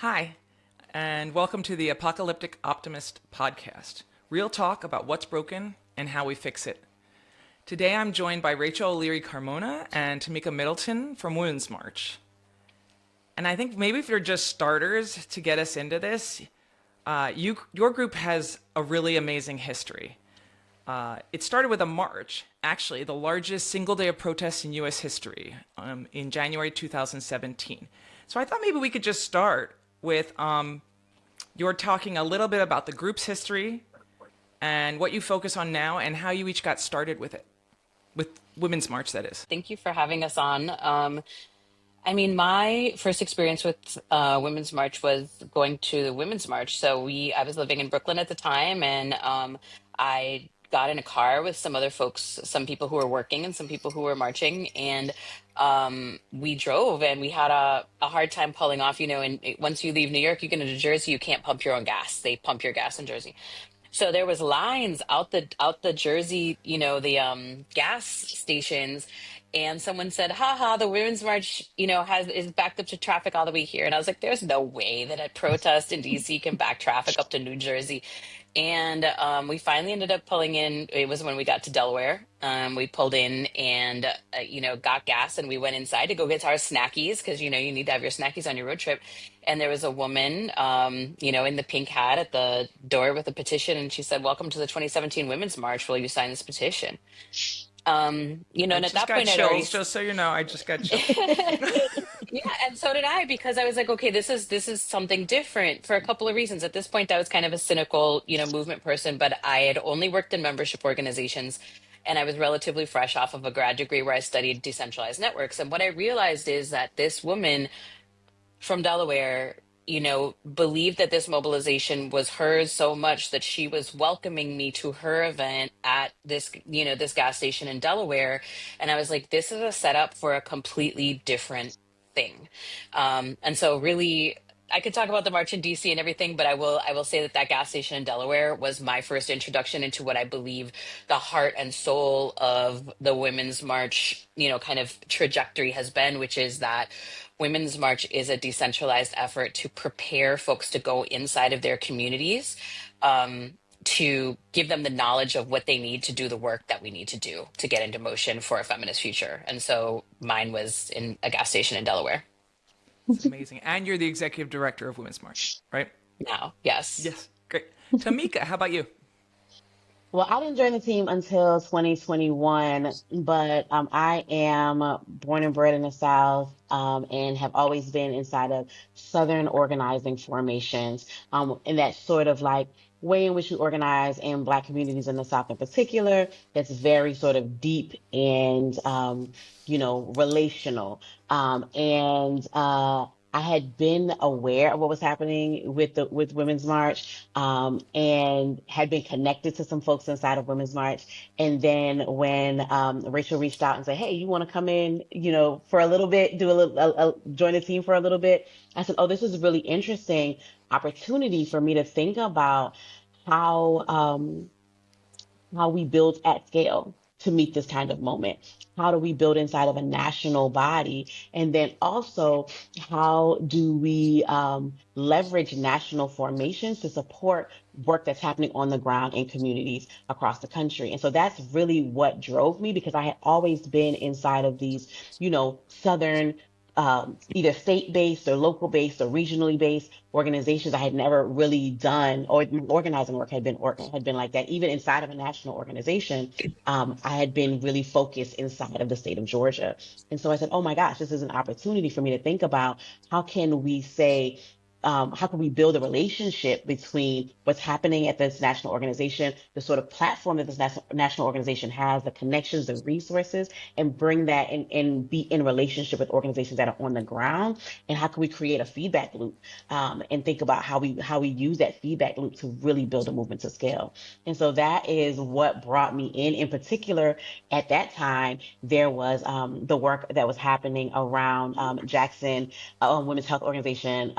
Hi, and welcome to the Apocalyptic Optimist Podcast. Real talk about what's broken and how we fix it. Today I'm joined by Rachel O'Leary Carmona and Tamika Middleton from Women's March. And I think maybe if you're just starters to get us into this, your group has a really amazing history. It started with a march, actually the largest single day of protests in U.S. history, in January 2017. So I thought maybe we could just start with you're talking a little bit about the group's history and what you focus on now and how you each got started with it, with Women's March, that is. Thank you for having us on. My first experience with Women's March was going to the Women's March. I was living in Brooklyn at the time, and I got in a car with some other folks, some people who were working and some people who were marching, and we drove, and we had a hard time pulling off. And once you leave New York, you get into Jersey, you can't pump your own gas. They pump your gas in Jersey. So there was lines out the Jersey, the gas stations, and someone said, "Ha, the Women's March, is backed up to traffic all the way here." And I was like, "There's no way that a protest in DC can back traffic up to New Jersey." And we finally ended up pulling in. It was when we got to Delaware. We pulled in and got gas, and we went inside to go get our snackies because you need to have your snackies on your road trip. And there was a woman, in the pink hat at the door with a petition, and she said, "Welcome to the 2017 Women's March. Will you sign this petition?" And at that point, just so you know, I just got chills. Yeah, and so did I, because I was like, okay, this is something different for a couple of reasons. At this point, I was kind of a cynical, movement person, but I had only worked in membership organizations, and I was relatively fresh off of a grad degree where I studied decentralized networks. And what I realized is that this woman from Delaware, believed that this mobilization was hers so much that she was welcoming me to her event at this gas station in Delaware. And I was like, this is a setup for a completely different thing. And so really, I could talk about the march in DC and everything, but I will say that gas station in Delaware was my first introduction into what I believe the heart and soul of the Women's March, kind of trajectory has been, which is that Women's March is a decentralized effort to prepare folks to go inside of their communities, to give them the knowledge of what they need to do the work that we need to do to get into motion for a feminist future. And so mine was in a gas station in Delaware. It's amazing. And you're the executive director of Women's March, right? Now, yes. Yes, great. Tamika, how about you? Well, I didn't join the team until 2021, but I am born and bred in the South, and have always been inside of Southern organizing formations, and that sort of like way in which we organize in Black communities in the South in particular. That's very sort of deep and relational, and I had been aware of what was happening with Women's March, and had been connected to some folks inside of Women's March. And then when Rachel reached out and said, "Hey, you want to come in, for a little bit, do join the team for a little bit?" I said, "Oh, this is a really interesting opportunity for me to think about how we build at scale to meet this kind of moment. How do we build inside of a national body? And then also, how do we leverage national formations to support work that's happening on the ground in communities across the country?" And so that's really what drove me, because I had always been inside of these, Southern, either state-based or local-based or regionally based organizations. I had never really done, or organizing work had been like that. Even inside of a national organization, I had been really focused inside of the state of Georgia. And so I said, "Oh my gosh, this is an opportunity for me to think about how can we say, how can we build a relationship between what's happening at this national organization, the sort of platform that this national organization has, the connections, the resources, and bring that and be in relationship with organizations that are on the ground, and how can we create a feedback loop, and think about how we use that feedback loop to really build a movement to scale." And so that is what brought me in. In particular, at that time, there was the work that was happening around Jackson Women's Health Organization,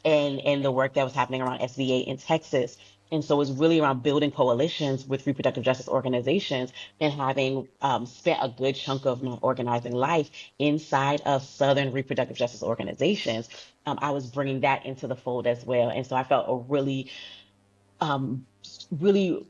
and the work that was happening around SVA in Texas. And so it's really around building coalitions with reproductive justice organizations, and having spent a good chunk of my organizing life inside of Southern reproductive justice organizations, I was bringing that into the fold as well. And so I felt a um, really,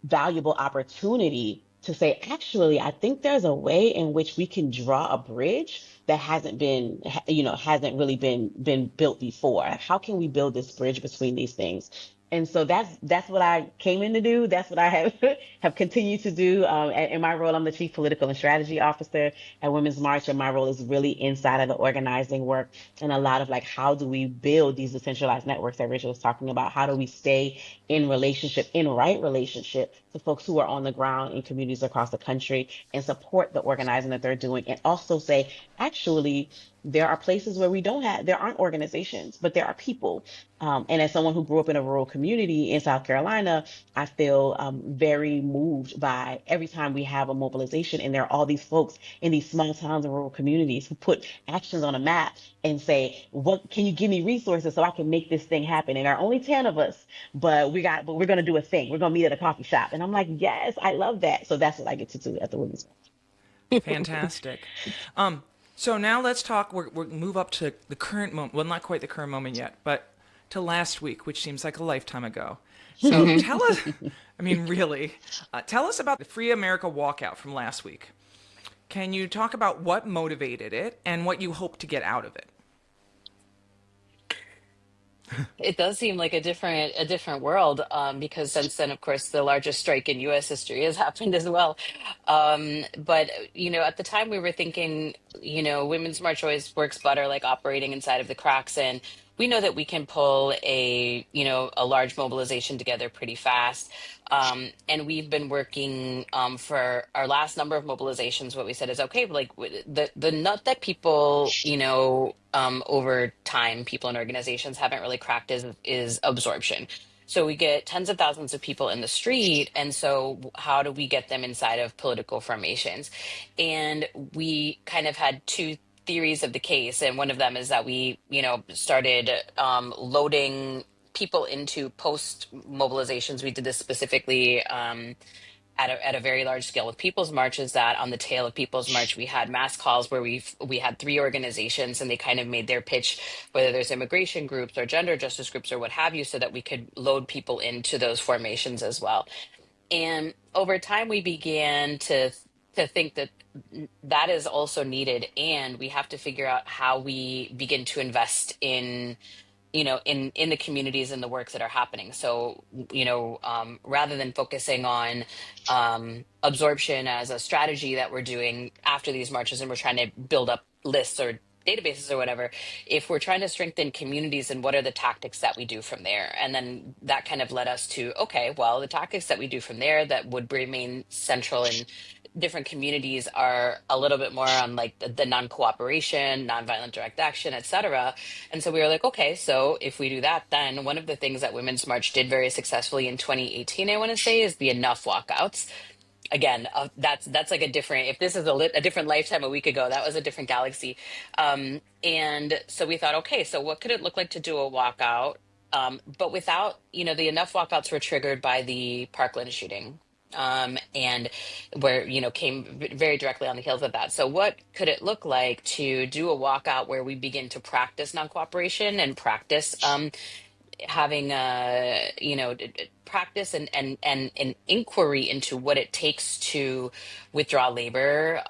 valuable opportunity to say, actually, I think there's a way in which we can draw a bridge that hasn't really been built before. How can we build this bridge between these things? And so that's what I came in to do. That's what I have have continued to do. In my role, I'm the Chief Political and Strategy Officer at Women's March, and my role is really inside of the organizing work, and a lot of like, how do we build these decentralized networks that Rachel was talking about? How do we stay in right relationship to folks who are on the ground in communities across the country, and support the organizing that they're doing, and also say, actually, there are places where there aren't organizations, but there are people. And as someone who grew up in a rural community in South Carolina, I feel very moved by every time we have a mobilization, and there are all these folks in these small towns and rural communities who put actions on a map and say, what can you give me resources so I can make this thing happen? And there are only 10 of us, but we're going to do a thing. We're going to meet at a coffee shop. And I'm like, yes, I love that. So that's what I get to do at the Women's Fantastic. So now let's talk. We're move up to the current moment. Well, not quite the current moment yet, but to last week, which seems like a lifetime ago. So tell us. I mean, really, tell us about the Free America Walkout from last week. Can you talk about what motivated it and what you hope to get out of it? It does seem like a different world, because since then, of course, the largest strike in U.S. history has happened as well. But at the time we were thinking, Women's March always works better like operating inside of the cracks, and we know that we can pull a large mobilization together pretty fast. And we've been working for our last number of mobilizations. What we said is, okay, like the nut that people, over time, people and organizations haven't really cracked is absorption. So we get tens of thousands of people in the street. And so how do we get them inside of political formations? And we kind of had two theories of the case. And one of them is that we, started loading people into post mobilizations. We did this specifically at a very large scale with People's March. Is that on the tail of People's March, we had mass calls where we had three organizations, and they kind of made their pitch, whether there's immigration groups or gender justice groups or what have you, so that we could load people into those formations as well. And over time, we began to think that that is also needed, and we have to figure out how we begin to invest in the communities and the works that are happening. So, rather than focusing on absorption as a strategy that we're doing after these marches, and we're trying to build up lists or databases or whatever, if we're trying to strengthen communities, and what are the tactics that we do from there? And then that kind of led us to, okay, well, the tactics that we do from there that would remain central in different communities are a little bit more on like the non-cooperation, nonviolent direct action, et cetera. And so we were like, okay, so if we do that, then one of the things that Women's March did very successfully in 2018, I want to say, is the Enough walkouts. Again, that's like a different, if this is a different lifetime a week ago, that was a different galaxy. And so we thought, okay, so what could it look like to do a walkout? But without, the Enough walkouts were triggered by the Parkland shooting. And where, came very directly on the heels of that. So what could it look like to do a walkout where we begin to practice non-cooperation and practice having practice and an inquiry into what it takes to withdraw labor,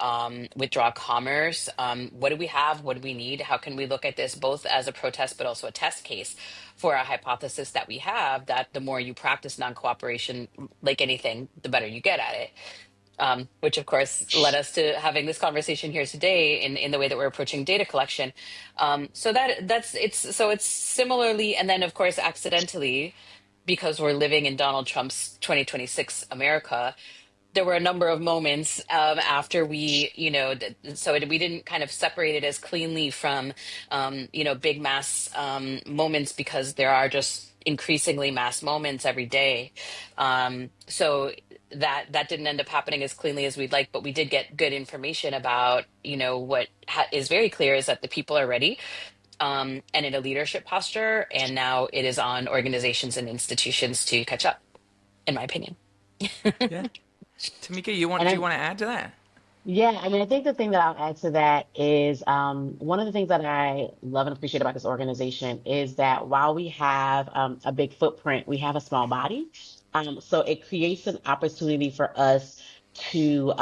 withdraw commerce. What do we have? What do we need? How can we look at this both as a protest but also a test case for a hypothesis that we have, that the more you practice non-cooperation, like anything, the better you get at it. Which of course led us to having this conversation here today in the way that we're approaching data collection. It's similarly, and then of course accidentally, because we're living in Donald Trump's 2026 America, there were a number of moments after we, we didn't kind of separate it as cleanly from, big mass moments, because there are just increasingly mass moments every day. So that didn't end up happening as cleanly as we'd like, but we did get good information about, what is very clear is that the people are ready. and in a leadership posture. And now it is on organizations and institutions to catch up, in my opinion. Yeah. Tamika, And do you I, want to add to that? yeah, I mean, I think the thing that I'll add to that is one of the things that I love and appreciate about this organization is that while we have a big footprint, we have a small body. So it creates an opportunity for us to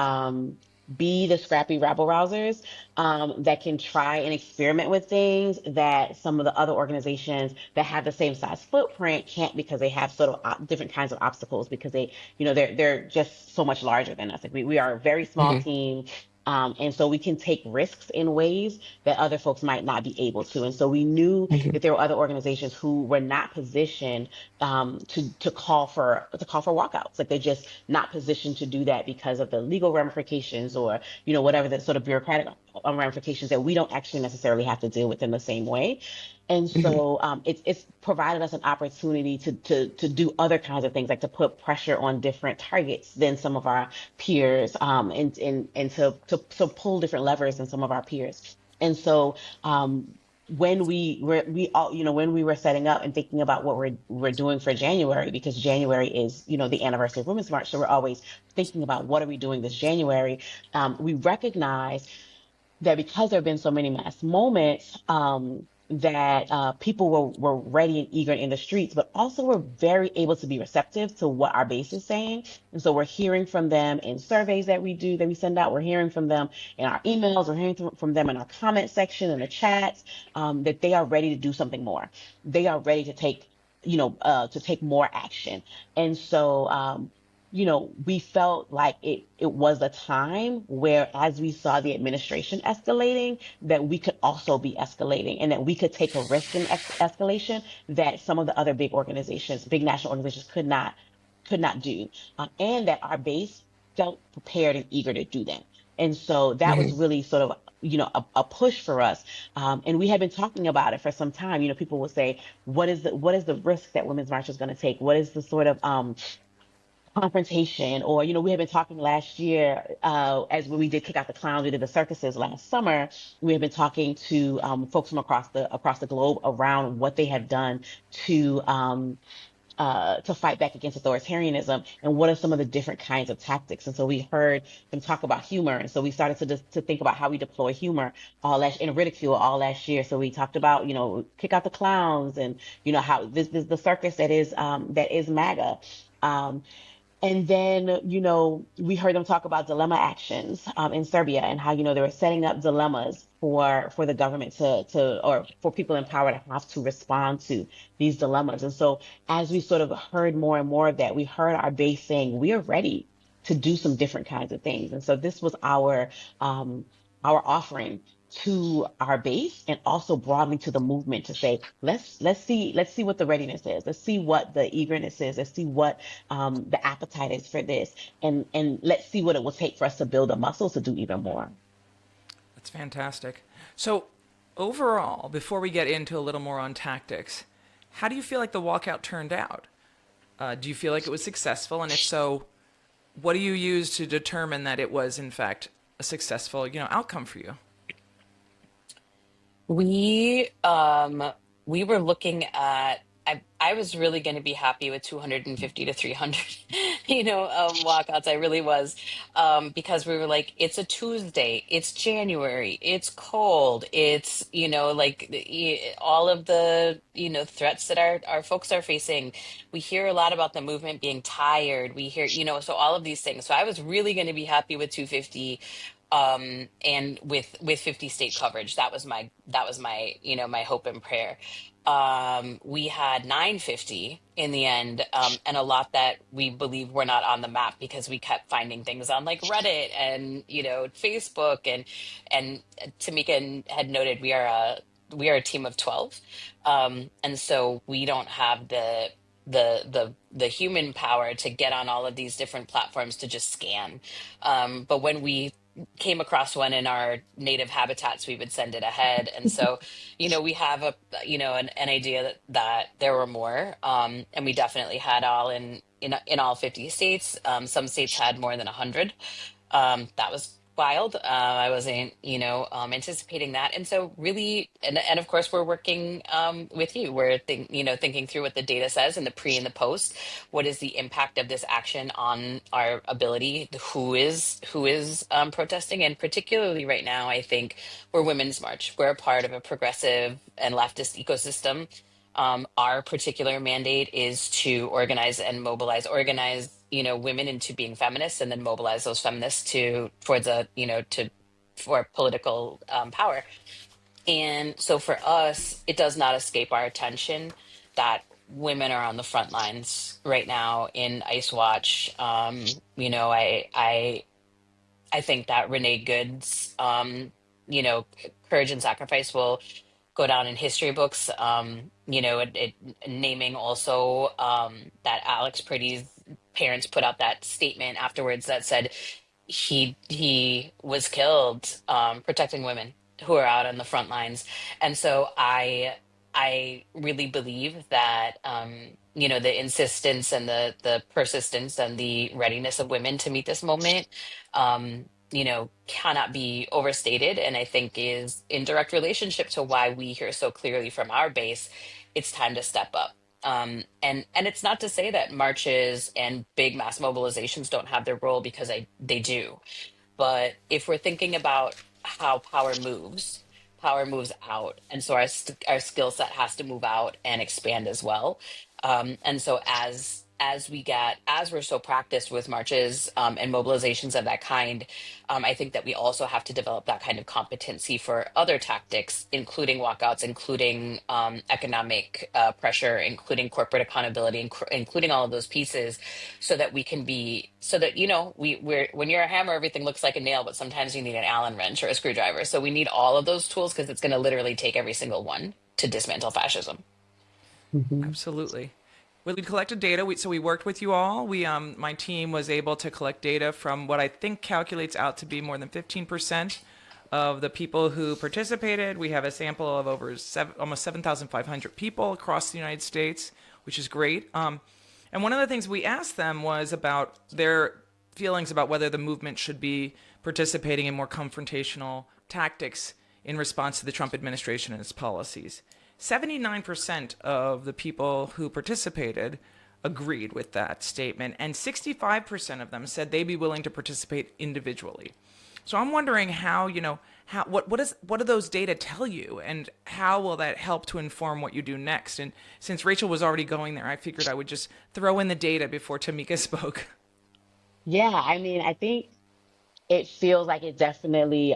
be the scrappy rabble rousers that can try and experiment with things that some of the other organizations that have the same size footprint can't because they have sort of different kinds of obstacles because they're just so much larger than us. Like we are a very small Mhm. team. And so we can take risks in ways that other folks might not be able to. And so we knew that there were other organizations who were not positioned to call for walkouts. Like they're just not positioned to do that because of the legal ramifications or whatever the sort of bureaucratic ramifications that we don't actually necessarily have to deal with in the same way. And Mhm. so it's provided us an opportunity to do other kinds of things, like to put pressure on different targets than some of our peers, and to pull different levers than some of our peers. And so when when we were setting up and thinking about what we're doing for January, because January is the anniversary of Women's March, so we're always thinking about what are we doing this January. We recognize that because there have been so many mass moments, that people were ready and eager in the streets, but also were very able to be receptive to what our base is saying. And so we're hearing from them in surveys that we send out. We're hearing from them in our emails. We're hearing from them in our comment section, in the chats, that they are ready to do something more. They are ready to take more action. And so, we felt like it was a time where, as we saw the administration escalating, that we could also be escalating and that we could take a risk in escalation that some of the other big national organizations could not do, and that our base felt prepared and eager to do that. And so that was Mhm. really sort of a push for us, and we had been talking about it for some time. People will say, what is the risk that Women's March is going to take? What is the sort of confrontation? Or we had been talking last year, as when we did kick out the clowns, we did the circuses last summer. We have been talking to folks from across the globe around what they have done to fight back against authoritarianism and what are some of the different kinds of tactics. And so we heard them talk about humor, and so we started to think about how we deploy humor all last and ridicule all last year. So we talked about kick out the clowns, and how this the circus that is MAGA. And then, we heard them talk about dilemma actions in Serbia, and how, they were setting up dilemmas for the government or for people in power to have to respond to these dilemmas. And so as we sort of heard more and more of that, we heard our base saying, we are ready to do some different kinds of things. And so this was our offering to our base, and also broadly to the movement, to say, let's see what the readiness is. Let's see what the eagerness is. Let's see what the appetite is for this, and let's see what it will take for us to build a muscle to do even more. That's fantastic. So, overall, before we get into a little more on tactics, how do you feel like the walkout turned out? Do you feel like it was successful? And if so, what do you use to determine that it was, in fact, a successful, outcome for you? We um we were looking at, I was really going to be happy with 250 to 300 walkouts. I really was, because we were like, it's a Tuesday, it's January, it's cold, it's like all of the threats that our folks are facing. We hear a lot about the movement being tired. We hear, so all of these things. So I was really going to be happy with 250, and with 50 state coverage. That was my my hope and prayer. We had 950 in the end, and a lot that we believe were not on the map because we kept finding things on like Reddit and Facebook. And Tamika had noted, we are a team of 12, and so we don't have the human power to get on all of these different platforms to just scan. But when we came across one in our native habitats, we would send it ahead. And so, we have an idea that there were more, and we definitely had all in all 50 states. Some states had more than 100. That was wild. I wasn't, anticipating that. And so really, and of course, we're working with you. We're thinking through what the data says in the pre and the post. What is the impact of this action on our ability? Who is protesting? And particularly right now, I think we're Women's March. We're a part of a progressive and leftist ecosystem. Our particular mandate is to organize, women into being feminists, and then mobilize those feminists for political power. And so for us, it does not escape our attention that women are on the front lines right now in Ice Watch. I think that Renee Good's, courage and sacrifice will go down in history books. Naming also that Alex Pretty's parents put out that statement afterwards that said he was killed protecting women who are out on the front lines. And so I really believe that the insistence and the persistence and the readiness of women to meet this moment cannot be overstated, and I think is in direct relationship to why we hear so clearly from our base it's time to step up. And it's not to say that marches and big mass mobilizations don't have their role, because they do. But if we're thinking about how power moves out, and so our skill set has to move out and expand as well. And so as we're so practiced with marches and mobilizations of that kind, I think that we also have to develop that kind of competency for other tactics, including walkouts, including economic pressure, including corporate accountability, including all of those pieces, so that we can be, so that we're when you're a hammer, everything looks like a nail, but sometimes you need an Allen wrench or a screwdriver. So we need all of those tools, because it's going to literally take every single one to dismantle fascism. Mhm. Absolutely. We collected data. So we worked with you all. My team was able to collect data from what I think calculates out to be more than 15% of the people who participated. We have a sample of almost 7,500 people across the United States, which is great. And one of the things we asked them was about their feelings about whether the movement should be participating in more confrontational tactics in response to the Trump administration and its policies. 79% of the people who participated agreed with that statement, and 65% of them said they'd be willing to participate individually. So I'm wondering what do those data tell you, and how will that help to inform what you do next? And since Rachel was already going there, I figured I would just throw in the data before Tamika spoke. Yeah, I mean, I think it feels like it definitely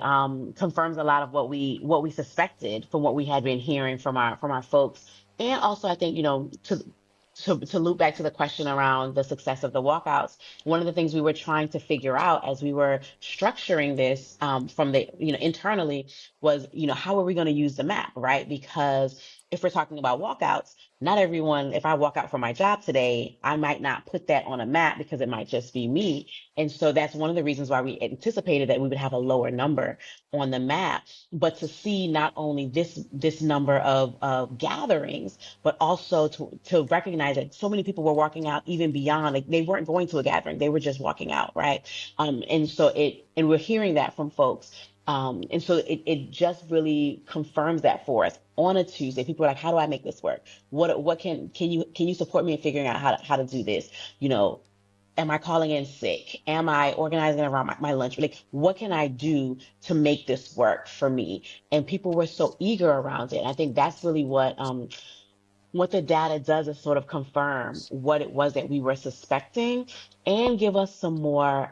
confirms a lot of what we suspected from what we had been hearing from our folks. And also, I think, to loop back to the question around the success of the walkouts, one of the things we were trying to figure out as we were structuring this from the internally was, how are we going to use the map, right? Because if we're talking about walkouts, not everyone, if I walk out for my job today, I might not put that on a map because it might just be me. And so that's one of the reasons why we anticipated that we would have a lower number on the map. But to see not only this number of gatherings, but also to recognize that so many people were walking out even beyond, like they weren't going to a gathering, they were just walking out, right? And we're hearing that from folks. And so it just really confirms that for us on a Tuesday. People are like, how do I make this work? What can you support me in figuring out how to do this? Am I calling in sick? Am I organizing around my lunch? Like, what can I do to make this work for me? And people were so eager around it. I think that's really what the data does, is sort of confirm what it was that we were suspecting, and give us some more,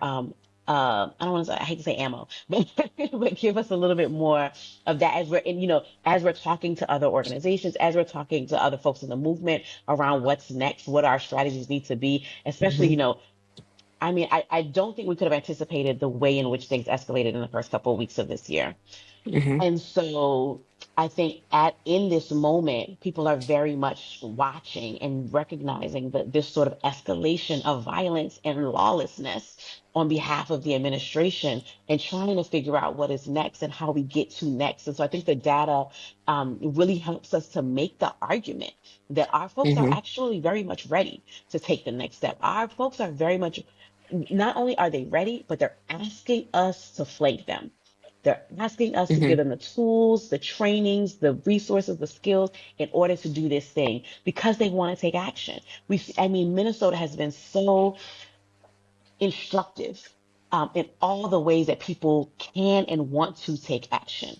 I don't want to say, I hate to say ammo, but give us a little bit more of that as we're talking to other organizations, as we're talking to other folks in the movement around what's next, what our strategies need to be, especially, Mhm. I mean, I don't think we could have anticipated the way in which things escalated in the first couple of weeks of this year. Mhm. And so I think in this moment, people are very much watching and recognizing that this sort of escalation of violence and lawlessness on behalf of the administration, and trying to figure out what is next and how we get to next. And so I think the data really helps us to make the argument that our folks are Mhm. actually very much ready to take the next step. Our folks are very much not only are they ready, but they're asking us to flake them. They're asking us to Hmm. give them the tools, the trainings, the resources, the skills in order to do this thing because they want to take action. I mean, Minnesota has been so instructive in all the ways that people can and want to take action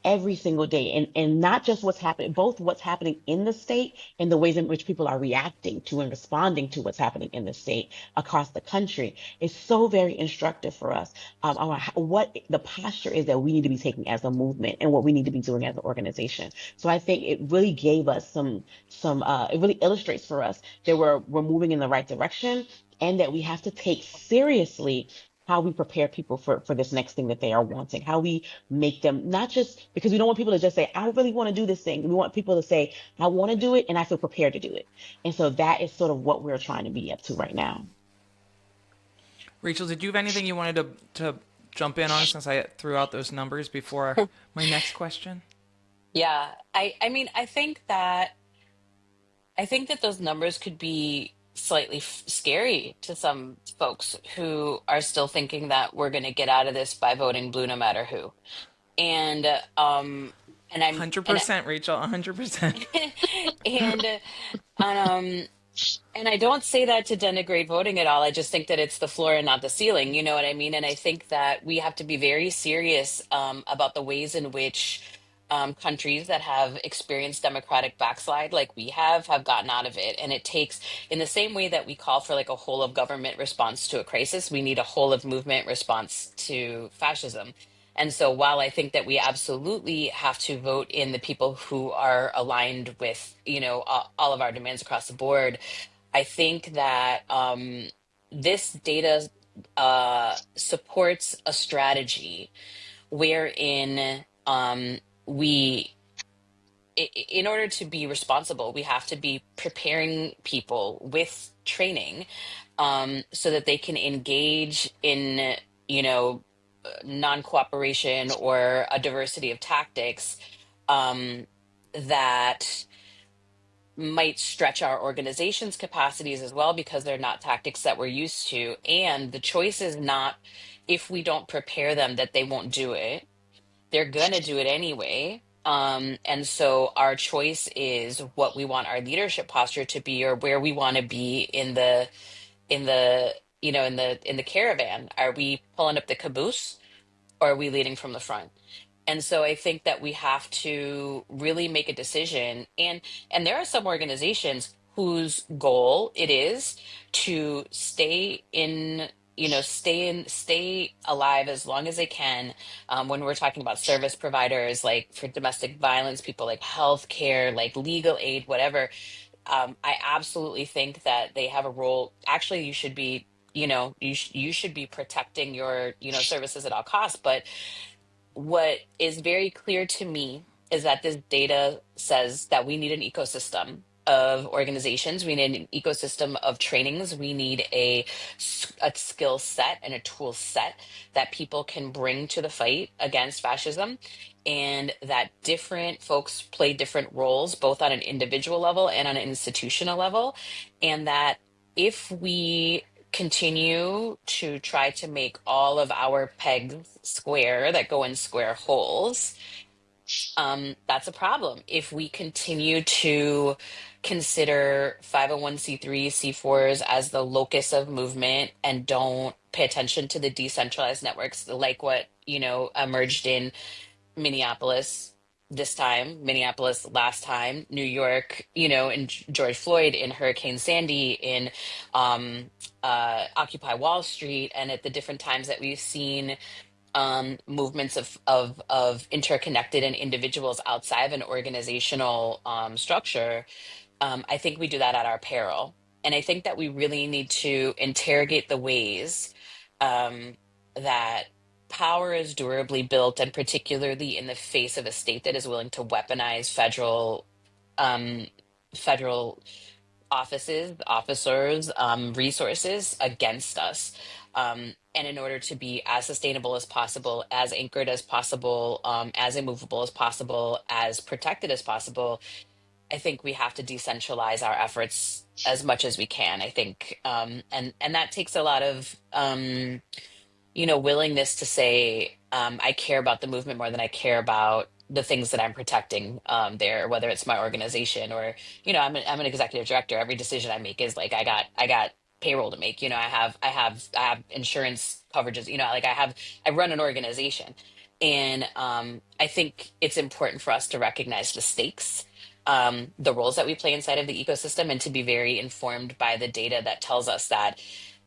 every single day. And not just what's happening, both what's happening in the state and the ways in which people are reacting to and responding to what's happening in the state across the country is so very instructive for us on what the posture is that we need to be taking as a movement and what we need to be doing as an organization. So I think it really gave us it really illustrates for us that we're moving in the right direction and that we have to take seriously how we prepare people for this next thing that they are wanting, how we make them not just because we don't want people to just say, I really want to do this thing. We want people to say, I want to do it and I feel prepared to do it. And so that is sort of what we're trying to be up to right now. Rachel, did you have anything you wanted to jump in on since I threw out those numbers before my next question? Yeah, I mean, I think that those numbers could be slightly scary to some folks who are still thinking that we're going to get out of this by voting blue no matter who. And and I'm and 100%, Rachel, 100%. and um and I don't say that to denigrate voting at all. I just think that it's the floor and not the ceiling. You know what I mean? And I think that we have to be very serious about the ways in which countries that have experienced democratic backslide, like we have gotten out of it. And it takes, in the same way that we call for like a whole of government response to a crisis, we need a whole of movement response to fascism. And so while I think that we absolutely have to vote in the people who are aligned with, all of our demands across the board, I think that this data supports a strategy wherein we, in order to be responsible, we have to be preparing people with training so that they can engage in, you know, non-cooperation or a diversity of tactics um, that might stretch our organization's capacities as well because they're not tactics that we're used to. And the choice is not if we don't prepare them that they won't do it. They're gonna do it anyway. And so our choice is what we want our leadership posture to be or where we want to be in the in the caravan. Are we pulling up the caboose or are we leading from the front? And so I think that we have to really make a decision. And there are some organizations whose goal it is to stay alive as long as they can. When we're talking about service providers, like for domestic violence, people like healthcare, like legal aid, whatever. I absolutely think that they have a role. Actually, you should be, you should be protecting your, services at all costs. But what is very clear to me is that this data says that we need an ecosystem of organizations. We need an ecosystem of trainings. We need a skill set and a tool set that people can bring to the fight against fascism, and that different folks play different roles, both on an individual level and on an institutional level. And that if we continue to try to make all of our pegs square that go in square holes, that's a problem. If we continue to consider 501c3s, C4s as the locus of movement and don't pay attention to the decentralized networks like what, emerged in Minneapolis this time, Minneapolis last time, New York, in George Floyd, in Hurricane Sandy, in Occupy Wall Street, and at the different times that we've seen movements of interconnected and individuals outside of an organizational structure. I think we do that at our peril. And I think that we really need to interrogate the ways that power is durably built, and particularly in the face of a state that is willing to weaponize um, federal offices, officers, resources against us. And in order to be as sustainable as possible, as anchored as possible, as immovable as possible, as protected as possible, I I think we have to decentralize our efforts as much as we can. I think, and that takes a lot of willingness to say, I care about the movement more than I care about the things that I'm protecting there, whether it's my organization or, I'm an executive director. Every decision I make is like, I got payroll to make, I have insurance coverages, like I run an organization. And I think it's important for us to recognize the stakes, the roles that we play inside of the ecosystem, and to be very informed by the data that tells us that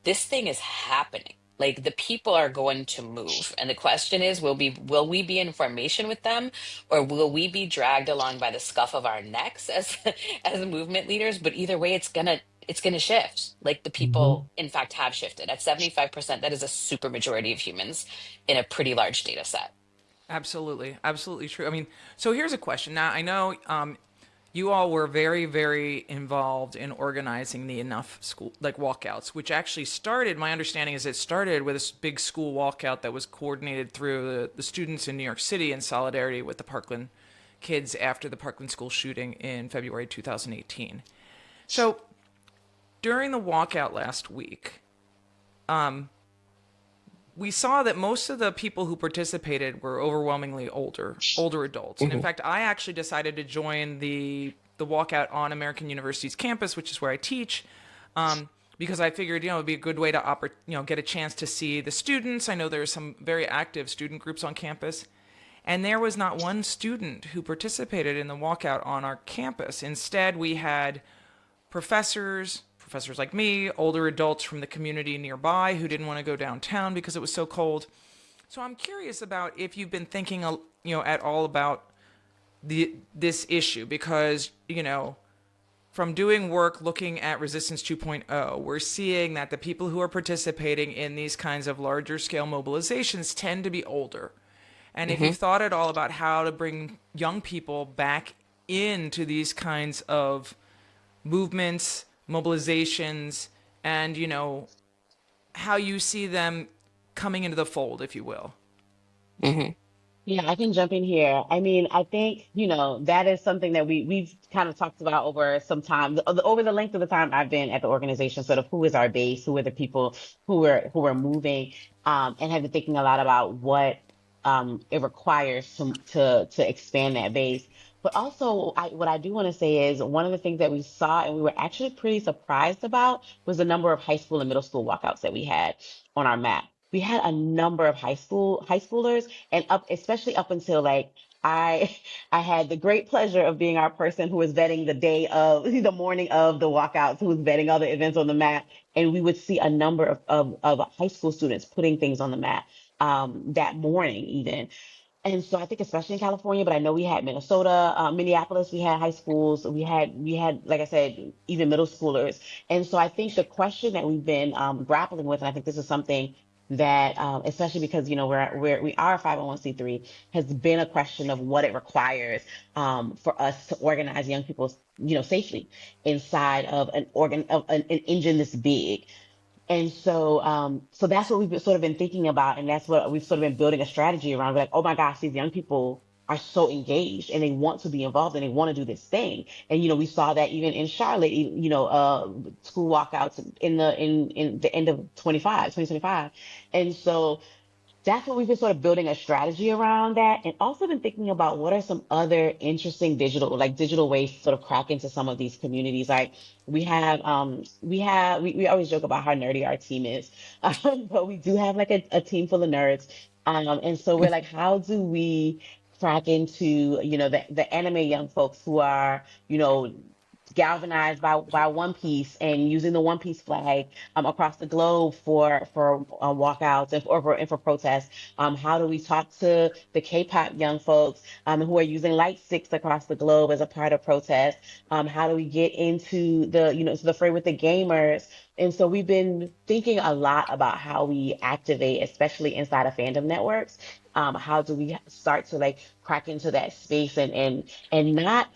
this thing is happening. Like the people are going to move. And the question is, will we be in formation with them, or will we be dragged along by the scuff of our necks as as movement leaders? But either way, it's gonna shift. Like the Hmm. people, in fact, have shifted. At 75%, that is a super majority of humans in a pretty large data set. Absolutely, absolutely true. I mean, so here's a question. Now, I know you all were very, very involved in organizing the Enough school, like walkouts, which actually started. My understanding is it started with a big school walkout that was coordinated through the students in New York City in solidarity with the Parkland kids after the Parkland school shooting in February 2018. So during the walkout last week, we saw that most of the people who participated were overwhelmingly older adults. And in Hmm. fact, I actually decided to join the walkout on American University's campus, which is where I teach, because I figured it'd be a good way to get a chance to see the students. I know there are some very active student groups on campus, and there was not one student who participated in the walkout on our campus. Instead, we had professors like me, older adults from the community nearby who didn't want to go downtown because it was so cold. So I'm curious about if you've been thinking, at all about this issue because, from doing work looking at Resistance 2.0, we're seeing that the people who are participating in these kinds of larger scale mobilizations tend to be older. And if Hmm. you've thought at all about how to bring young people back into these kinds of movements, mobilizations, and how you see them coming into the fold, if you will. Hmm. Yeah, I can jump in here. I mean, I think, that is something that we've kind of talked about over some time, over the length of the time I've been at the organization, sort of who is our base, who are the people who are moving, and have been thinking a lot about what it requires to expand that base. But also, what I do want to say is one of the things that we saw and we were actually pretty surprised about was the number of high school and middle school walkouts that we had on our map. We had a number of high schoolers and especially up until like I I had the great pleasure of being our person who was vetting the day of the morning of the walkouts, who was vetting all the events on the map, and we would see a number of high school students putting things on the map that morning even. And so I think especially in California, but I know we had Minnesota, Minneapolis, we had high schools, we had, like I said, even middle schoolers. And so I think the question that we've been grappling with, and I think this is something that, especially because, we are a 501c3, has been a question of what it requires for us to organize young people, safely inside of an engine this big. And so, so that's what we've sort of been thinking about, and that's what we've sort of been building a strategy around. We're like, oh my gosh, these young people are so engaged, and they want to be involved, and they want to do this thing. And we saw that even in Charlotte, school walkouts in the end of 2025, and so that's what we've been sort of building a strategy around that, and also been thinking about what are some other interesting digital ways to sort of crack into some of these communities. Like we always joke about how nerdy our team is, but we do have like a team full of nerds, and so we're like, how do we crack into the anime young folks who are galvanized by One Piece and using the One Piece flag across the globe for walkouts and for protests. How do we talk to the K-pop young folks who are using light sticks across the globe as a part of protest? How do we get into to the fray with the gamers? And so we've been thinking a lot about how we activate, especially inside of fandom networks. How do we start to like crack into that space and not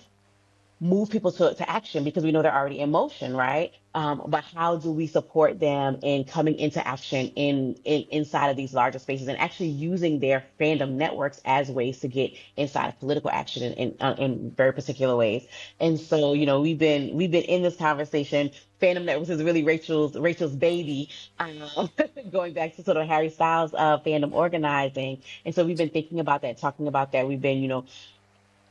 move people to action because we know they're already in motion, right? But how do we support them in coming into action inside of these larger spaces and actually using their fandom networks as ways to get inside of political action in very particular ways? And so, we've been in this conversation. Fandom networks is really Rachel's baby, going back to sort of Harry Styles' fandom organizing. And so we've been thinking about that, talking about that. We've been,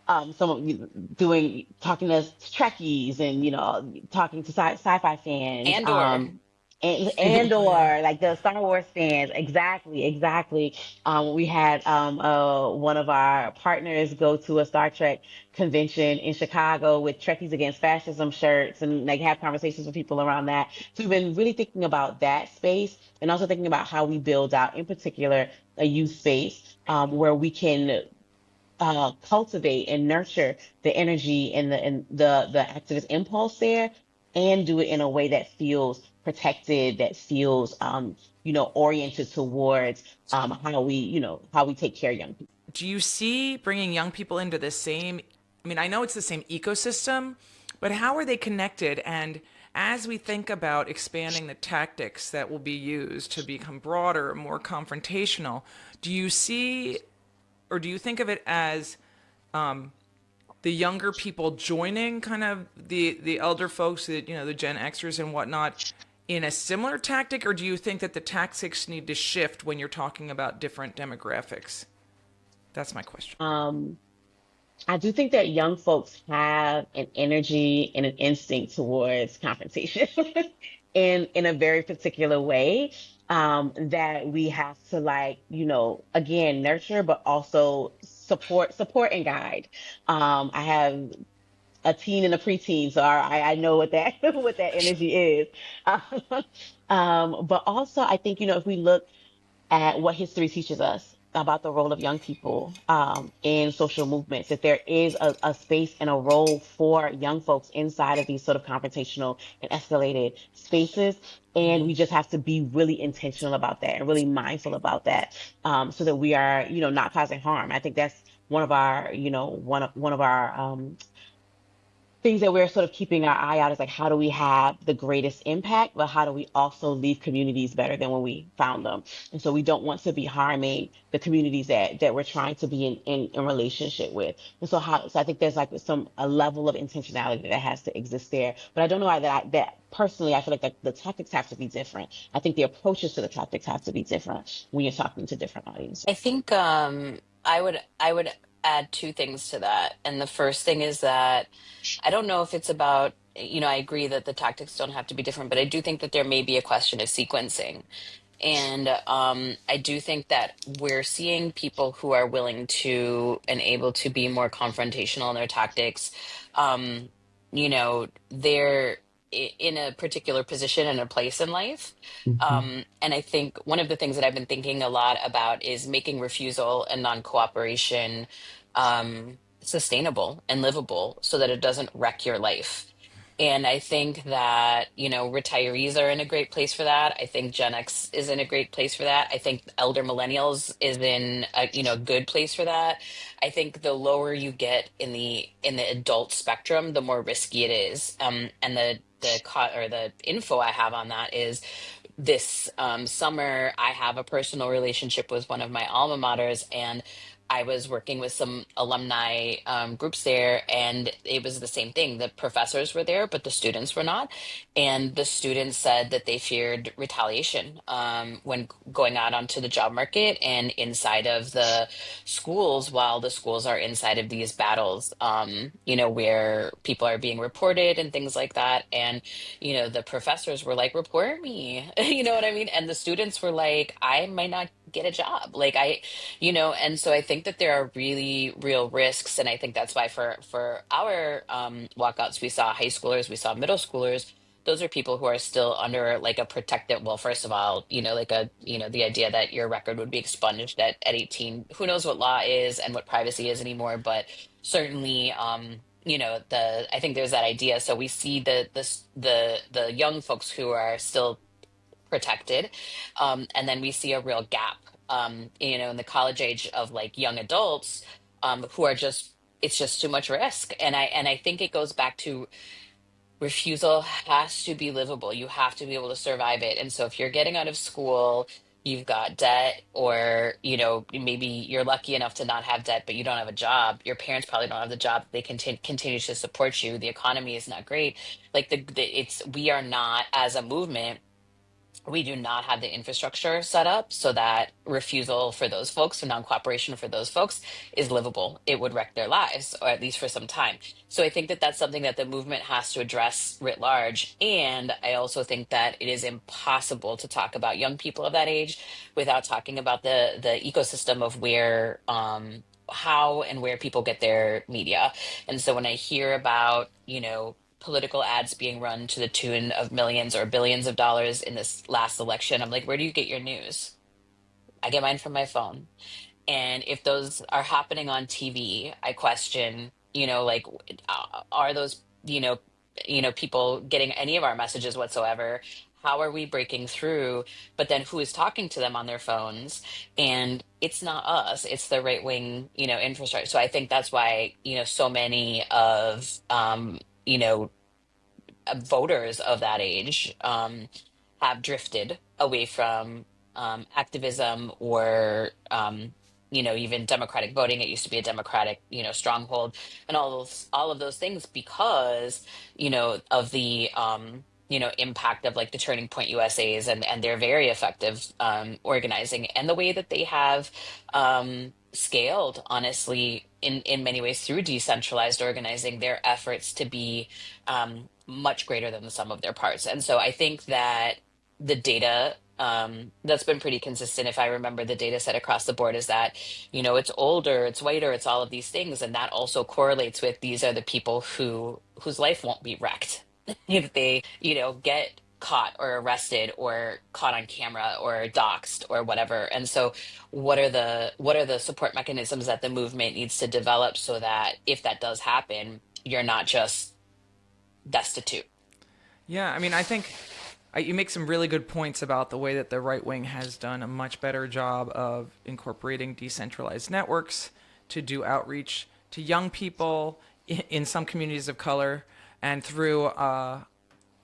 some of doing talking to Trekkies and talking to sci-fi fans, Andor. and Oh yeah. or like the Star Wars fans. Exactly. We had one of our partners go to a Star Trek convention in Chicago with Trekkies Against Fascism shirts and like have conversations with people around that. So we've been really thinking about that space and also thinking about how we build out, in particular, a youth space where we can cultivate and nurture the energy and the activist impulse there, and do it in a way that feels protected, that feels oriented towards how we take care of young people. Do you see bringing young people into the same, I mean, I know it's the same ecosystem, but how are they connected? And as we think about expanding the tactics that will be used to become broader, more confrontational, do you see, or do you think of it as the younger people joining kind of the elder folks, the Gen Xers and whatnot, in a similar tactic, or do you think that the tactics need to shift when you're talking about different demographics? That's my question. I do think that young folks have an energy and an instinct towards confrontation in a very particular way, that we have to, like, again, nurture, but also support and guide. I have a teen and a preteen, so I know what that what that energy is. But also, I think, if we look at what history teaches us about the role of young people in social movements, that there is a space and a role for young folks inside of these sort of confrontational and escalated spaces. And we just have to be really intentional about that and really mindful about that, so that we are, not causing harm. I think that's one of our, one of our things that we're sort of keeping our eye out is like, how do we have the greatest impact, but how do we also leave communities better than when we found them? And so we don't want to be harming the communities that we're trying to be in relationship with. And so I think there's like a level of intentionality that has to exist there. But I don't know why that personally, I feel like the tactics have to be different. I think the approaches to the tactics have to be different when you're talking to different audiences. I think I would add two things to that. And the first thing is that I don't know if it's about, I agree that the tactics don't have to be different, but I do think that there may be a question of sequencing. And I do think that we're seeing people who are willing to and able to be more confrontational in their tactics. Um, they're in a particular position and a place in life. Mhm. And I think one of the things that I've been thinking a lot about is making refusal and non-cooperation sustainable and livable so that it doesn't wreck your life. And I think that, retirees are in a great place for that. I think Gen X is in a great place for that. I think elder millennials is in a, good place for that. I think the lower you get in the adult spectrum, the more risky it is. And the info I have on that is this summer, I have a personal relationship with one of my alma maters, and I was working with some alumni groups there, and it was the same thing. The professors were there, but the students were not. And the students said that they feared retaliation when going out onto the job market and inside of the schools, while the schools are inside of these battles, where people are being reported and things like that. And the professors were like, report me, you know what I mean? And the students were like, I might not get a job. And so I think that there are really real risks. And I think that's why for our walkouts, we saw high schoolers, we saw middle schoolers. Those are people who are still under like a protected, well, first of all, the idea that your record would be expunged at 18. Who knows what law is and what privacy is anymore, but certainly I think there's that idea. So we see the young folks who are still protected. And then we see a real gap, in the college age of like young adults who are just it's just too much risk. And I think it goes back to refusal has to be livable. You have to be able to survive it. And so if you're getting out of school, you've got debt, or, maybe you're lucky enough to not have debt, but you don't have a job. Your parents probably don't have the job. They continue to support you. The economy is not great. Like we are not, as a movement, we do not have the infrastructure set up so that refusal for those folks, or non-cooperation for those folks, is livable. It would wreck their lives, or at least for some time. So I think that that's something that the movement has to address writ large. And I also think that it is impossible to talk about young people of that age without talking about the ecosystem of where, how and where people get their media. And so when I hear about, political ads being run to the tune of millions or billions of dollars in this last election, I'm like, where do you get your news? I get mine from my phone. And if those are happening on TV, I question, like, are those, people getting any of our messages whatsoever? How are we breaking through? But then who is talking to them on their phones? And it's not us, it's the right wing, infrastructure. So I think that's why, so many of, voters of that age have drifted away from activism, or even democratic voting. It used to be a democratic stronghold, and all of those things, because of the impact of like the Turning Point USA's and their very effective organizing, and the way that they have scaled, honestly, in many ways, through decentralized organizing, their efforts to be much greater than the sum of their parts. And so I think that the data that's been pretty consistent, if I remember the data set across the board, is that, it's older, it's whiter, it's all of these things. And that also correlates with, these are the people whose life won't be wrecked if they, get caught or arrested or caught on camera or doxxed or whatever. And so what are the support mechanisms that the movement needs to develop, so that if that does happen, you're not just destitute? Yeah, I mean, I think you make some really good points about the way that the right wing has done a much better job of incorporating decentralized networks to do outreach to young people in some communities of color, and through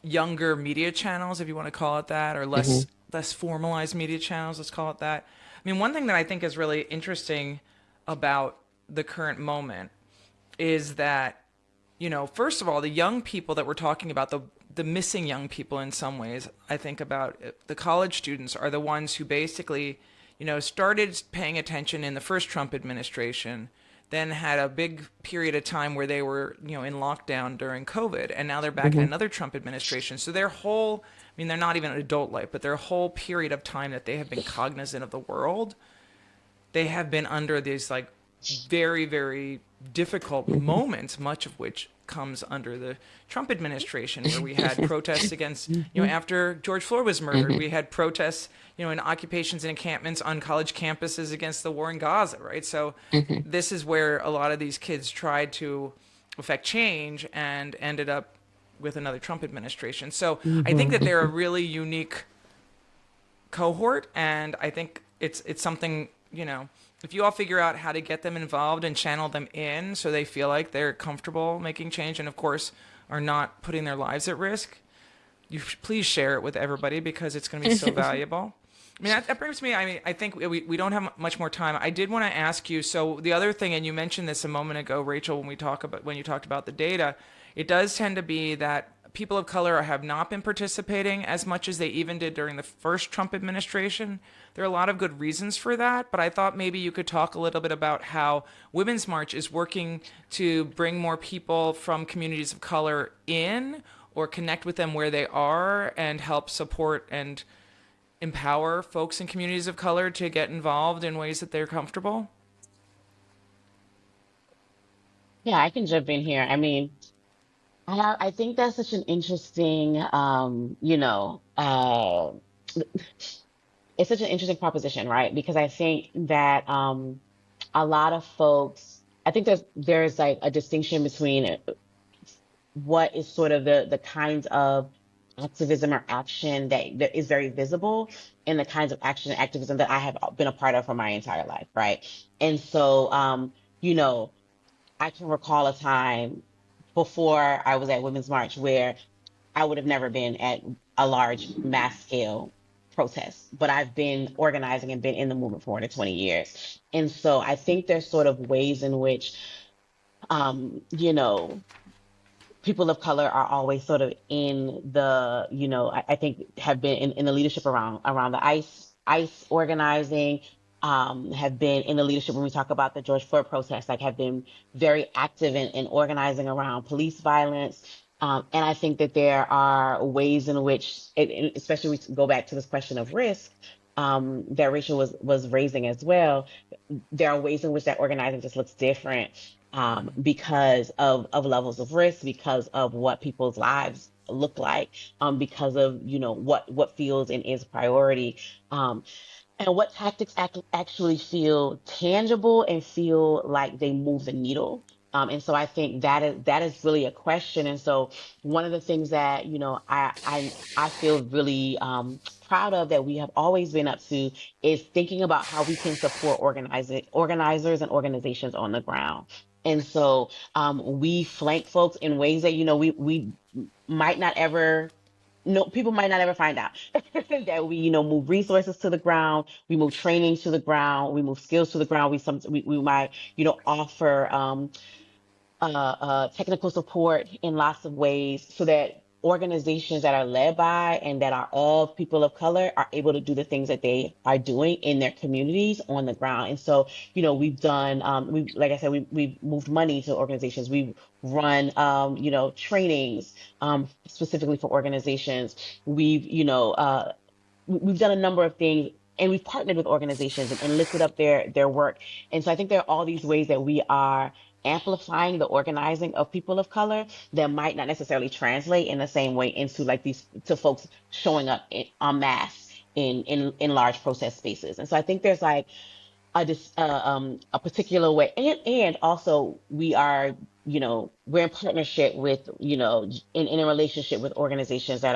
younger media channels, if you want to call it that, or less formalized media channels, let's call it that. I mean, one thing that I think is really interesting about the current moment is that, first of all, the young people that we're talking about, the missing young people in some ways, I think about the college students are the ones who basically, started paying attention in the first Trump administration, then had a big period of time where they were, in lockdown during COVID, and now they're back in another Trump administration. So their whole, I mean, they're not even an adult life, but their whole period of time that they have been cognizant of the world, they have been under these like very, very difficult moments, much of which comes under the Trump administration, where we had protests against, after George Floyd was murdered, we had protests, in occupations and encampments on college campuses against the war in Gaza, right? So this is where a lot of these kids tried to affect change and ended up with another Trump administration. So I think that they're a really unique cohort, and I think it's something, if you all figure out how to get them involved and channel them in so they feel like they're comfortable making change, and of course are not putting their lives at risk, please share it with everybody, because it's going to be so valuable. I mean, that brings me, I mean, I think we don't have much more time. I did want to ask you, so the other thing, and you mentioned this a moment ago, Rachel, when you talked about the data, it does tend to be that people of color have not been participating as much as they even did during the first Trump administration. There are a lot of good reasons for that, but I thought maybe you could talk a little bit about how Women's March is working to bring more people from communities of color in, or connect with them where they are, and help support and empower folks in communities of color to get involved in ways that they're comfortable. Yeah, I can jump in here. I mean, I think that's such an interesting, it's such an interesting proposition, right? Because I think that a lot of folks, I think there's like a distinction between what is sort of the kinds of activism or action that is very visible, and the kinds of action and activism that I have been a part of for my entire life, right? And so, you know, I can recall a time before I was at Women's March where I would have never been at a large mass scale protest, but I've been organizing and been in the movement for more than 20 years. And so I think there's sort of ways in which, you know, people of color are always sort of in the, I think have been in the leadership around the ICE organizing, have been in the leadership when we talk about the George Floyd protests, like have been very active in organizing around police violence. And I think that there are ways in which, especially we go back to this question of risk, that Rachel was raising as well. There are ways in which that organizing just looks different, because of levels of risk, because of what people's lives look like, because of what feels and is priority, um, and what tactics actually feel tangible and feel like they move the needle. And so I think that is really a question. And so one of the things that I feel really proud of that we have always been up to is thinking about how we can support organizers and organizations on the ground. And so we flank folks in ways that we might not ever, no, people might not ever find out that we, move resources to the ground, we move training to the ground, we move skills to the ground. We might, offer technical support in lots of ways so that organizations that are led by and that are of people of color are able to do the things that they are doing in their communities on the ground. And so, we've done, like I said, we've moved money to organizations. We've run, trainings, specifically for organizations. We've done a number of things, and we've partnered with organizations and lifted up their work. And so I think there are all these ways that we are amplifying the organizing of people of color that might not necessarily translate in the same way into like these to folks showing up en masse in large protest spaces. And so I think there's like a particular way, and also we are, we're in partnership with, in a relationship with organizations that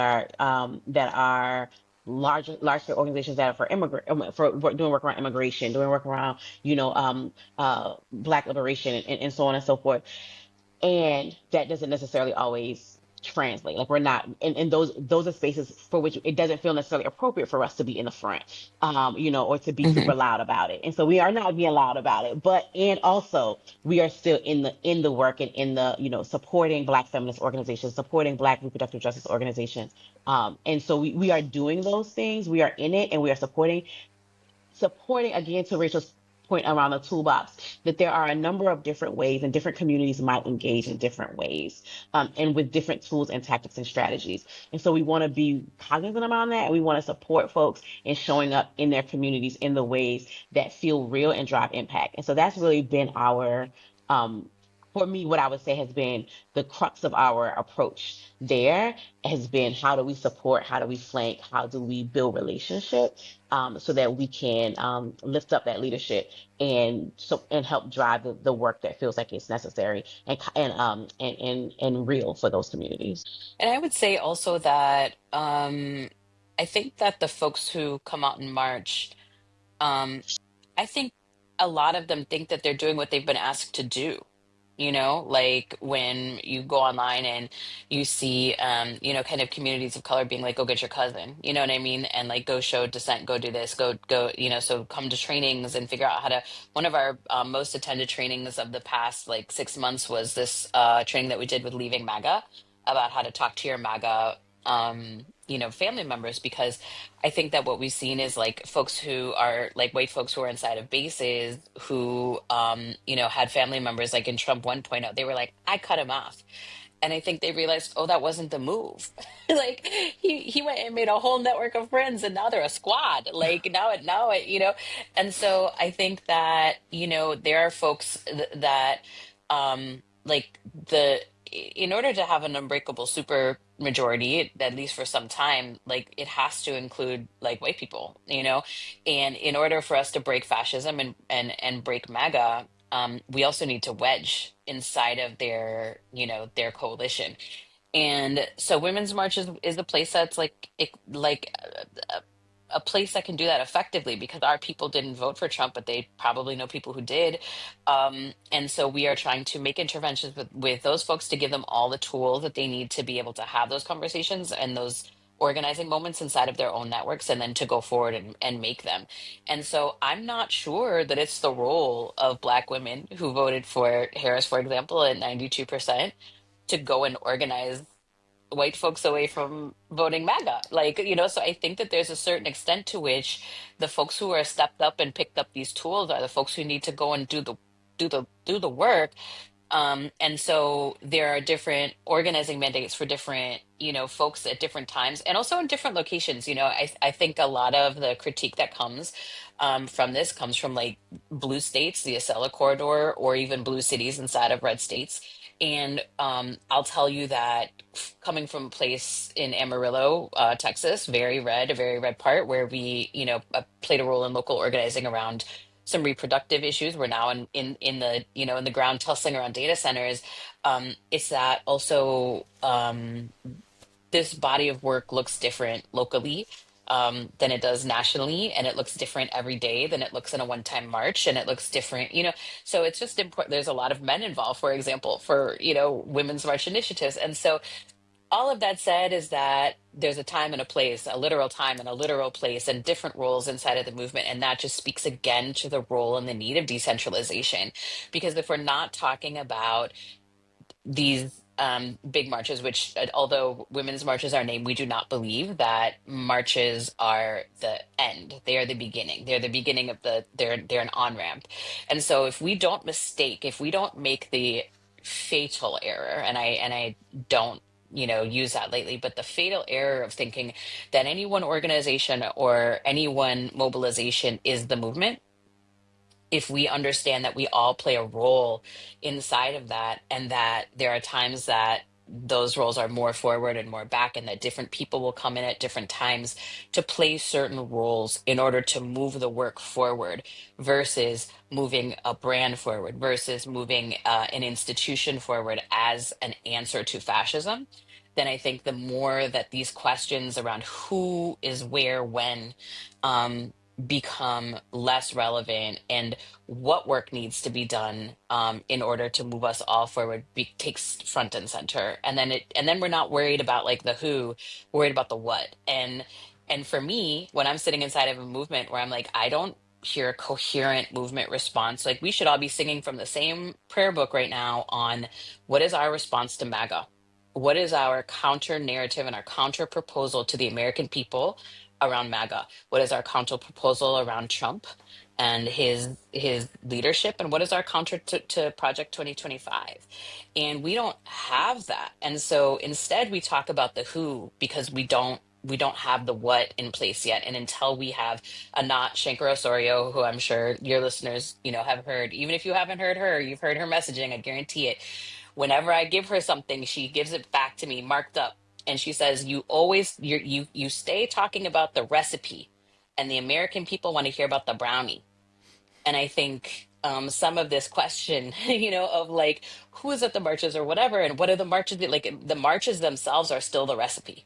are large scale organizations that are for immigrant, for doing work around immigration, doing work around, Black liberation, and so on and so forth. And that doesn't necessarily always translate. Like we're not, and those are spaces for which it doesn't feel necessarily appropriate for us to be in the front, or to be super Hmm. loud about it. And so we are not being loud about it, but and also we are still in the work and in the, supporting Black feminist organizations, supporting Black reproductive justice organizations. And so we are doing those things. We are in it, and we are supporting again, to Rachel's point around the toolbox, that there are a number of different ways and different communities might engage in different ways, and with different tools and tactics and strategies. And so we want to be cognizant around that, and we want to support folks in showing up in their communities in the ways that feel real and drive impact. And so that's really been our, for me, what I would say has been the crux of our approach there, has been how do we support, how do we flank, how do we build relationship, so that we can lift up that leadership and help drive the work that feels like it's necessary and real for those communities. And I would say also that I think that the folks who come out in March, um, I think a lot of them think that they're doing what they've been asked to do. Like when you go online and you see, kind of communities of color being like, go get your cousin, you know what I mean? And like, go show dissent, go do this, go, so come to trainings and figure out how to. One of our most attended trainings of the past like 6 months was this training that we did with Leaving MAGA about how to talk to your MAGA, family members, because I think that what we've seen is like folks who are like white folks who are inside of bases who, had family members like in Trump 1.0, they were like, I cut him off. And I think they realized, oh, that wasn't the move. Like he went and made a whole network of friends and now they're a squad. Like now it. And so I think that, there are folks that like the in order to have an unbreakable super majority, at least for some time, like it has to include like white people, and in order for us to break fascism and break MAGA, we also need to wedge inside of their coalition. And so Women's March is a place that's like a place that can do that effectively, because our people didn't vote for Trump, but they probably know people who did. And so we are trying to make interventions with those folks to give them all the tools that they need to be able to have those conversations and those organizing moments inside of their own networks, and then to go forward and make them. And so I'm not sure that it's the role of Black women who voted for Harris, for example, at 92%, to go and organize white folks away from voting MAGA. Like, so I think that there's a certain extent to which the folks who are stepped up and picked up these tools are the folks who need to go and do the work. And so there are different organizing mandates for different, folks at different times, and also in different locations. I think a lot of the critique that comes from this comes from like blue states, the Acela corridor, or even blue cities inside of red states. And I'll tell you that coming from a place in Amarillo, Texas, a very red part where we, played a role in local organizing around some reproductive issues. We're now in the, in the ground tussling around data centers. It's that also this body of work looks different locally than it does nationally, and it looks different every day than it looks in a one-time march, and it looks different, so it's just important. There's a lot of men involved, for example, for women's march initiatives. And so all of that said is that there's a time and a place, a literal time and a literal place, and different roles inside of the movement. And that just speaks again to the role and the need of decentralization. Because if we're not talking about these big marches, which, although women's marches are named, we do not believe that marches are the end. They are the beginning. They're the beginning of they're an on-ramp. And so if we don't make the fatal error, and I don't, use that lately, but the fatal error of thinking that any one organization or any one mobilization is the movement, if we understand that we all play a role inside of that, and that there are times that those roles are more forward and more back, and that different people will come in at different times to play certain roles in order to move the work forward, versus moving a brand forward, versus moving an institution forward as an answer to fascism, then I think the more that these questions around who is where, when, become less relevant, and what work needs to be done in order to move us all forward takes front and center. And then we're not worried about like the who, we're worried about the what. And for me, when I'm sitting inside of a movement where I'm like, I don't hear a coherent movement response, like we should all be singing from the same prayer book right now on what is our response to MAGA, what is our counter narrative and our counter proposal to the American people around MAGA? What is our counter proposal around Trump and his leadership? And what is our counter to Project 2025? And we don't have that. And so instead we talk about the who, because we don't have the what in place yet. And until we have Anat Shankar-Osorio, who I'm sure your listeners, have heard, even if you haven't heard her, you've heard her messaging, I guarantee it. Whenever I give her something, she gives it back to me marked up. And she says, you stay talking about the recipe, and the American people want to hear about the brownie. And I think some of this question, of like, who is at the marches or whatever, and what are the marches? Like the marches themselves are still the recipe.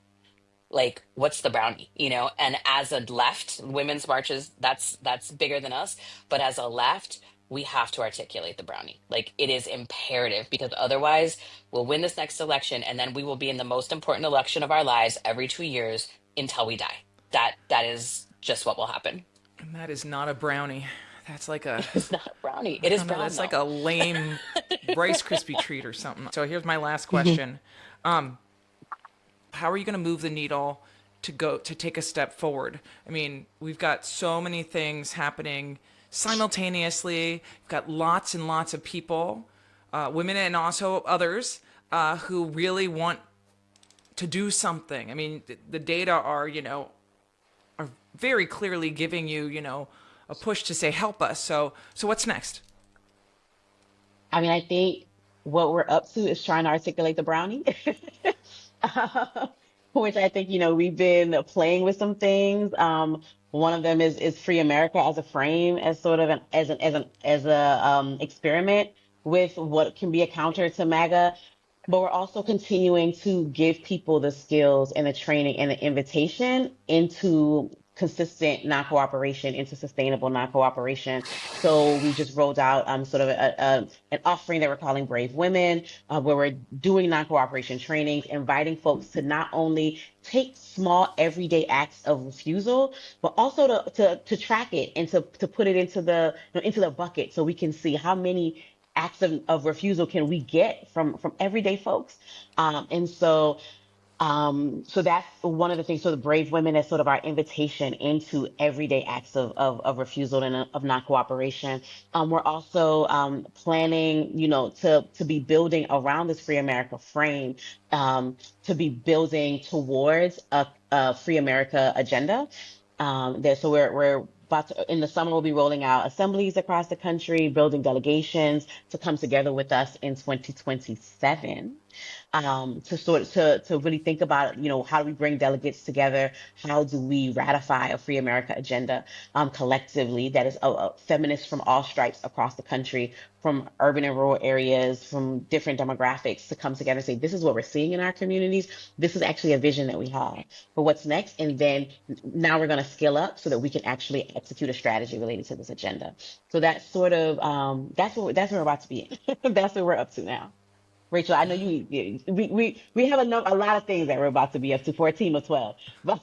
Like, what's the brownie? And as a left, women's marches, that's bigger than us. But as a left, we have to articulate the brownie. Like, it is imperative, because otherwise we'll win this next election, and then we will be in the most important election of our lives every 2 years until we die. That is just what will happen. And that is not a brownie. That's like a... It's not a brownie. It is brown. That's like a lame Rice Krispie treat or something. So here's my last question. How are you going to move the needle to take a step forward? I mean, we've got so many things happening simultaneously. We've got lots and lots of people, women and also others, who really want to do something. I mean, the data are very clearly giving you, a push to say, help us. So what's next? I mean, I think what we're up to is trying to articulate the brownie. Which I think, we've been playing with some things. One of them is Free America as a frame, as sort of an experiment with what can be a counter to MAGA. But we're also continuing to give people the skills and the training and the invitation into consistent non-cooperation into sustainable non-cooperation. So we just rolled out sort of an offering that we're calling Brave Women, where we're doing non-cooperation trainings, inviting folks to not only take small everyday acts of refusal, but also to track it and to put it into into the bucket so we can see how many acts of refusal can we get from everyday folks. So that's one of the things. So the Brave Women is sort of our invitation into everyday acts of refusal and of non-cooperation. We're also planning, to be building around this Free America frame, to be building towards a Free America agenda. So we're about to, in the summer, we'll be rolling out assemblies across the country, building delegations to come together with us in 2027, to really think about, how do we bring delegates together? How do we ratify a Free America agenda collectively that is feminists from all stripes across the country, from urban and rural areas, from different demographics to come together and say, this is what we're seeing in our communities. This is actually a vision that we have for what's next. And then now we're going to scale up so that we can actually execute a strategy related to this agenda. So that's sort of, that's where we're about to be. That's what we're up to now. Rachel, I know we have a lot of things that we're about to be up to for a team of 12. But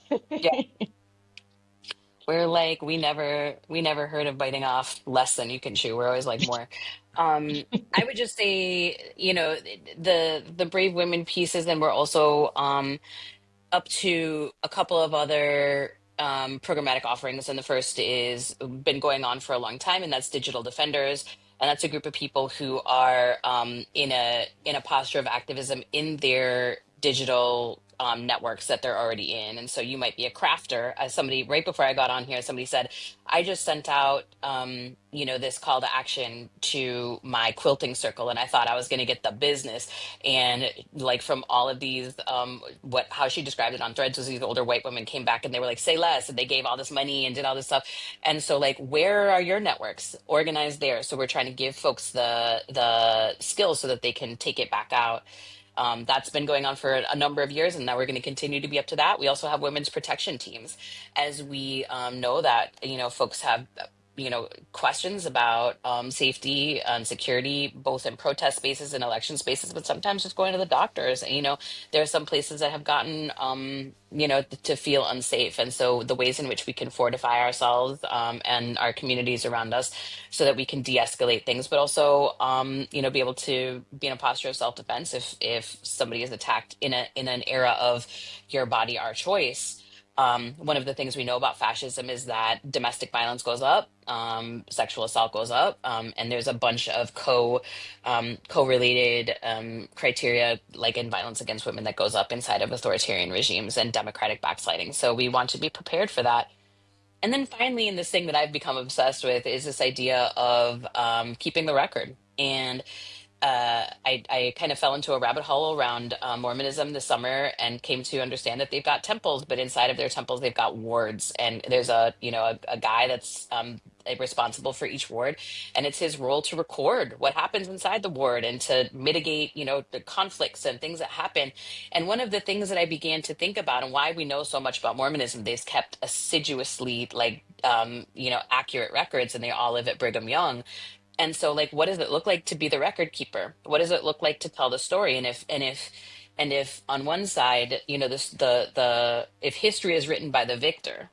We're like, we never heard of biting off less than you can chew. We're always like more. I would just say, the Brave Women pieces, and we're also up to a couple of other programmatic offerings. And the first is been going on for a long time, and that's Digital Defenders. And that's a group of people who are in a posture of activism in their digital networks that they're already in. And so you might be a crafter. As somebody right before I got on here, somebody said, I just sent out this call to action to my quilting circle, and I thought I was going to get the business. And like from all of these, how she described it on Threads was these older white women came back and they were like, say less, and they gave all this money and did all this stuff. And so like, where are your networks organized there? So we're trying to give folks the skills so that they can take it back out. That's been going on for a number of years, and now we're going to continue to be up to that. We also have women's protection teams, as we know that folks have questions about safety and security, both in protest spaces and election spaces, but sometimes just going to the doctors. And, there are some places that have gotten to feel unsafe, and so the ways in which we can fortify ourselves and our communities around us so that we can de-escalate things, but also be able to be in a posture of self-defense if somebody is attacked in an era of your body, our choice. One of the things we know about fascism is that domestic violence goes up, sexual assault goes up, and there's a bunch of correlated criteria, like in violence against women, that goes up inside of authoritarian regimes and democratic backsliding. So we want to be prepared for that. And then finally, and this thing that I've become obsessed with is this idea of keeping the record. And I kind of fell into a rabbit hole around Mormonism this summer and came to understand that they've got temples, but inside of their temples they've got wards, and there's a guy that's responsible for each ward, and it's his role to record what happens inside the ward and to mitigate the conflicts and things that happen. And one of the things that I began to think about, and why we know so much about Mormonism, they've kept assiduously accurate records, and they all live at Brigham Young. And so, like, what does it look like to be the record keeper? What does it look like to tell the story? And if on one side, this the if history is written by the victor,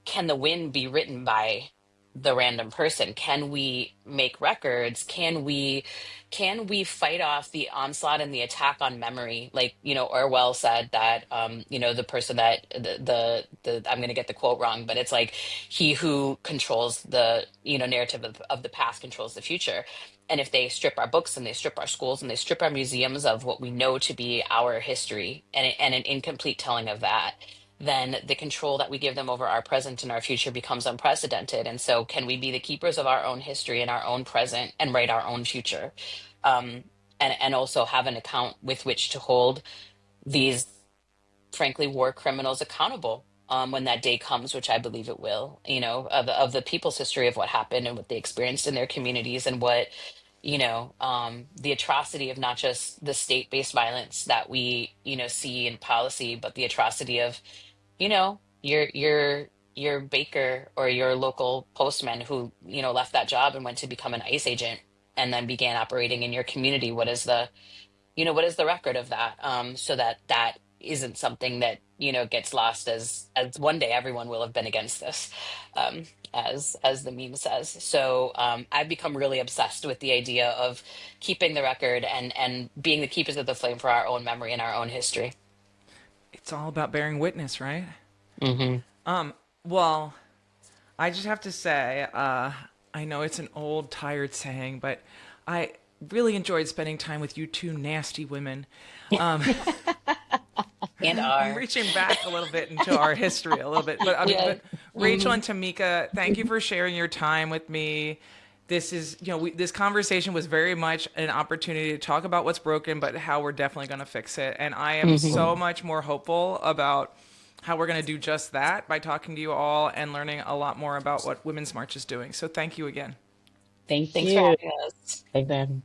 can the win be written by the random person? Can we make records? Can we fight off the onslaught and the attack on memory? Like, Orwell said that the person that the I'm going to get the quote wrong, but it's like, he who controls the narrative of the past controls the future. And if they strip our books and they strip our schools and they strip our museums of what we know to be our history, and an incomplete telling of that, then the control that we give them over our present and our future becomes unprecedented. And so, can we be the keepers of our own history and our own present and write our own future? And also have an account with which to hold these, frankly, war criminals accountable when that day comes, which I believe it will, of the people's history of what happened and what they experienced in their communities, and what, the atrocity of not just the state-based violence that we, see in policy, but the atrocity of, your baker or your local postman who, left that job and went to become an ICE agent and then began operating in your community. What is the record of that? So that isn't something that, gets lost as one day everyone will have been against this, um, as the meme says. So I've become really obsessed with the idea of keeping the record and being the keepers of the flame for our own memory and our own history. It's all about bearing witness, right? Hmm. Well, I just have to say, I know it's an old, tired saying, but I really enjoyed spending time with you two nasty women. Um, And I'm our reaching back a little bit into our history a little bit, but I mean, yeah. but Rachel and Tamika, thank you for sharing your time with me. This is, this conversation was very much an opportunity to talk about what's broken, but how we're definitely going to fix it. And I am Hmm. so much more hopeful about how we're going to do just that by talking to you all and learning a lot more about what Women's March is doing. So thank you again. Thank Thanks for you. having us. Thanks for having me.